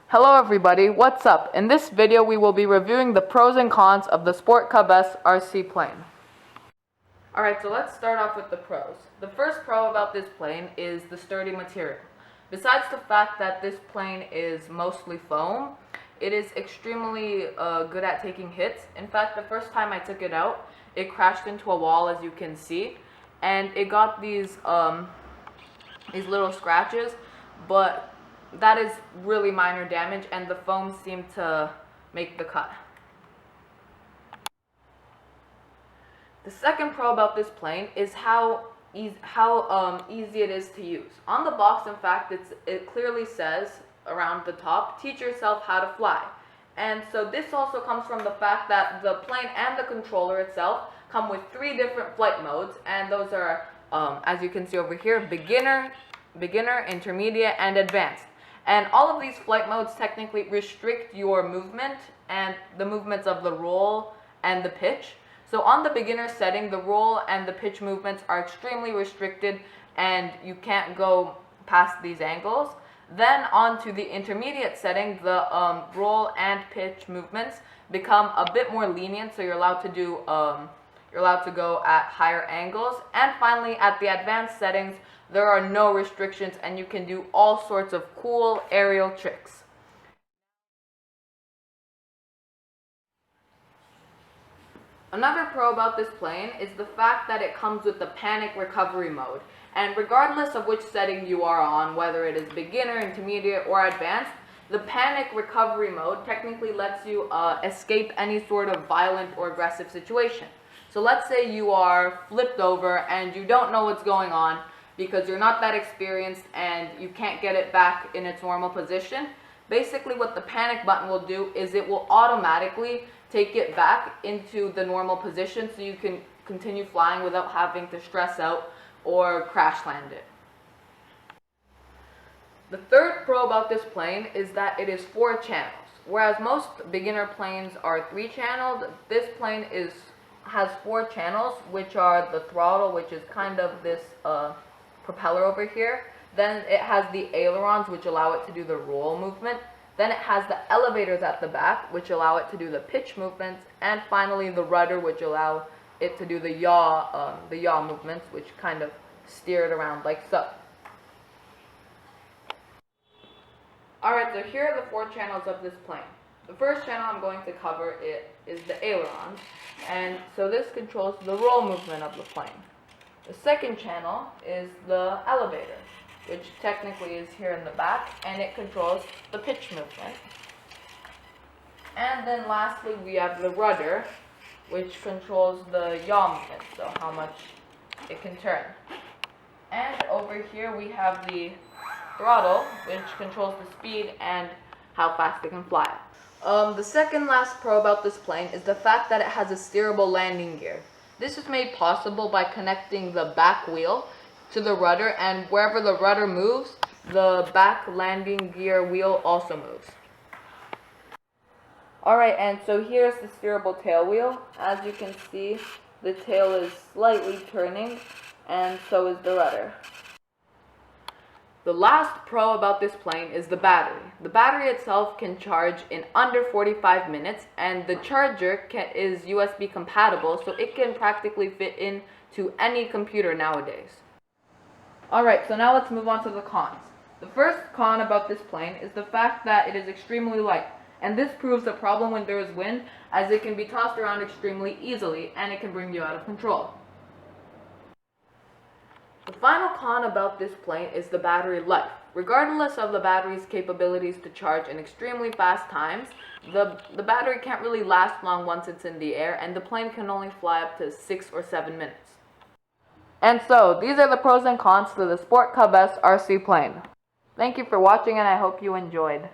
Hello everybody, what's up? In this video we will be reviewing the pros and cons of the Sport Cub S RC plane. Alright, so let's start off with the pros. The first pro about this plane is the sturdy material. Besides the fact that this plane is mostly foam, it is extremely good at taking hits. In fact, the first time I took it out, it crashed into a wall, as you can see, and it got these little scratches, but that is really minor damage, and the foam seemed to make the cut. The second pro about this plane is how easy it is to use. On the box, in fact, it clearly says around the top, teach yourself how to fly. And so this also comes from the fact that the plane and the controller itself come with 3 different flight modes, and those are, as you can see over here, beginner, intermediate, and advanced. And all of these flight modes technically restrict your movement and the movements of the roll and the pitch. So on the beginner setting, the roll and the pitch movements are extremely restricted and you can't go past these angles. Then on to the intermediate setting, the roll and pitch movements become a bit more lenient, so you're allowed to go at higher angles. And finally, at the advanced settings, there are no restrictions and you can do all sorts of cool aerial tricks. Another pro about this plane is the fact that it comes with the panic recovery mode. And regardless of which setting you are on, whether it is beginner, intermediate, or advanced, the panic recovery mode technically lets you escape any sort of violent or aggressive situation. So let's say you are flipped over and you don't know what's going on because you're not that experienced and you can't get it back in its normal position. Basically what the panic button will do is it will automatically take it back into the normal position so you can continue flying without having to stress out or crash land it. The third pro about this plane is that it is 4 channels. Whereas most beginner planes are 3-channeled, this plane has 4 channels, which are the throttle, which is kind of this propeller over here. Then it has the ailerons, which allow it to do the roll movement. Then it has the elevators at the back, which allow it to do the pitch movements. And finally the rudder, which allow it to do the yaw movements, which kind of steer it around like so. Alright, so here are the 4 channels of this plane. The first channel I'm going to cover is the ailerons, and so this controls the roll movement of the plane. The second channel is the elevator, which technically is here in the back, and it controls the pitch movement. And then lastly we have the rudder, which controls the yaw movement, so how much it can turn. And over here we have the throttle, which controls the speed and how fast it can fly. The second last pro about this plane is the fact that it has a steerable landing gear. This is made possible by connecting the back wheel to the rudder, and wherever the rudder moves, the back landing gear wheel also moves. Alright, and so here's the steerable tail wheel. As you can see, the tail is slightly turning, and so is the rudder. The last pro about this plane is the battery. The battery itself can charge in under 45 minutes, and the charger is USB compatible, so it can practically fit into any computer nowadays. Alright, so now let's move on to the cons. The first con about this plane is the fact that it is extremely light, and this proves a problem when there is wind, as it can be tossed around extremely easily and it can bring you out of control. The final con about this plane is the battery life. Regardless of the battery's capabilities to charge in extremely fast times, the battery can't really last long once it's in the air, and the plane can only fly up to 6 or 7 minutes. And so, these are the pros and cons to the Sport Cub S RC plane. Thank you for watching, and I hope you enjoyed.